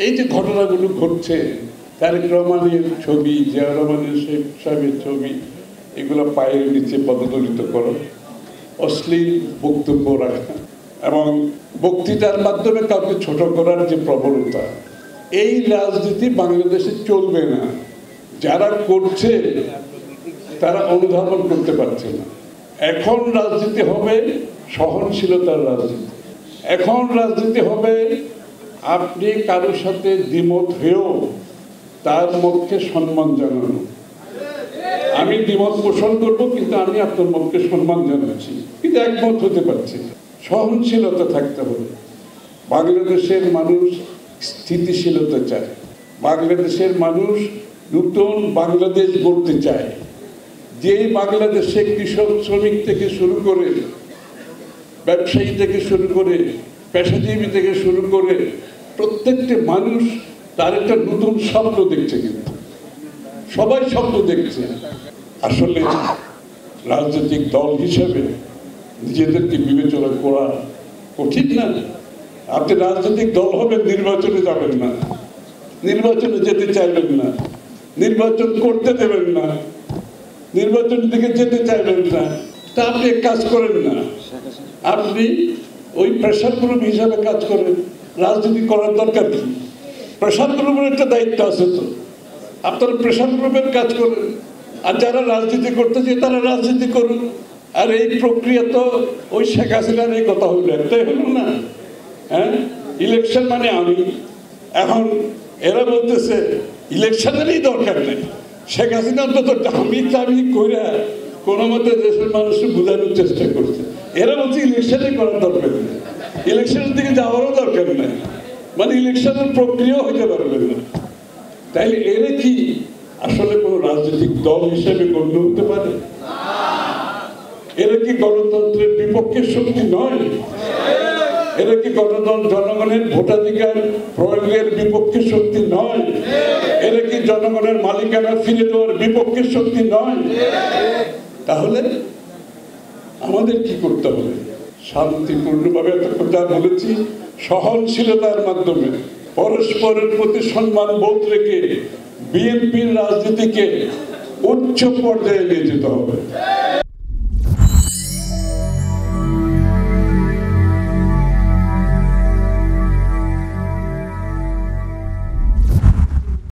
এই যে ঘটনাগুলো ঘটছে, তারেক রহমানের ছবি, জিয়া রহমানের সাহেবের ছবি, এগুলো পায়ের নিচে পদদলিত করা, অশ্লীল বক্তব্য রাখা এবং বক্তৃতার মাধ্যমে কাউকে ছোট করার যে প্রবণতা, এই রাজনীতি বাংলাদেশে চলবে না। যারা করছে তারা অনুধাবন করতে পারছে না। এখন রাজনীতি হবে সহনশীলতার রাজনীতি। এখন রাজনীতি হবে আপনি কারোর সাথে দ্বিমত হয়েও তার মতকে সম্মান জানানো। আমি দ্বিমত পোষণ করবো, কিন্তু আমি আপনার মতকে সম্মান জানাচ্ছি, কিন্তু একমত হতে পারছি না। সহনশীলতা থাকতে হবে। বাংলাদেশের মানুষ স্থিতিশীলতা চায়। বাংলাদেশের মানুষ নতুন বাংলাদেশ গড়তে চায়। যে বাংলাদেশে কৃষক শ্রমিক থেকে শুরু করে, ব্যবসায়ী থেকে শুরু করে, পেশাজীবী থেকে শুরু করে প্রত্যেকটি মানুষ তার একটা নতুন স্বপ্ন দেখছে। কিন্তু সবাই স্বপ্ন দেখছে। আসলে রাজনৈতিক দল হিসেবে নিজেদেরকে বিবেচনা করা কঠিন না? আপনি রাজনৈতিক দল হবেন, নির্বাচনে যাবেন না, নির্বাচনে যেতে চাইবেন না, নির্বাচন করতে দেবেন না, নির্বাচনের দিকে যেতে চাইবেন না, তা আপনি কাজ করেন না। আপনি ওই প্রেশার গ্রুপ হিসাবে কাজ করেন। রাজনীতি করার দরকার কি? প্রেশার গ্রুপের একটা দায়িত্ব আছে, তো আপনারা প্রেশার গ্রুপের কাজ করেন। আর যারা রাজনীতি করতে চায় তারা রাজনীতি করুন। আর এই প্রক্রিয়া তো ওই শেখ হাসিনার এই কথা হইল, একটাই হলো না? হ্যাঁ, ইলেকশন মানে আমি। এখন এরা বলতেছে ইলেকশনেরই দরকার নেই। শেখ হাসিনা অন্তত দামি কইরা কোনো মতে দেশের মানুষকে বোঝানোর চেষ্টা করছে। এরা বলছে ইলেকশনে করার দরকার নেই, ইলেকশনের দিকে যাওয়ারও দরকার নেই, মানে ইলেকশনের প্রক্রিয়া হইতে পারবে না। তাইলে এরা কি আসলে কোন রাজনৈতিক দল হিসেবে গণ্য হতে পারে? এরা কি গণতন্ত্রের বিপক্ষের শক্তি নয়? এরা কি জনগণের ভোটাধিকার প্রয়োগের বিপক্ষের শক্তি নয়? এরা কি জনগণের মালিকানা ফিরে দেওয়ার বিপক্ষের শক্তি নয়? তাহলে আমাদের কি করতে হবে? শান্তিপূর্ণভাবে যা বলেছি, সহনশীলতার মাধ্যমে পরস্পরের প্রতি সম্মান বোধ রেখে বিএনপির রাজনীতিকে উচ্চ পর্যায়ে নিয়ে যেতে হবে।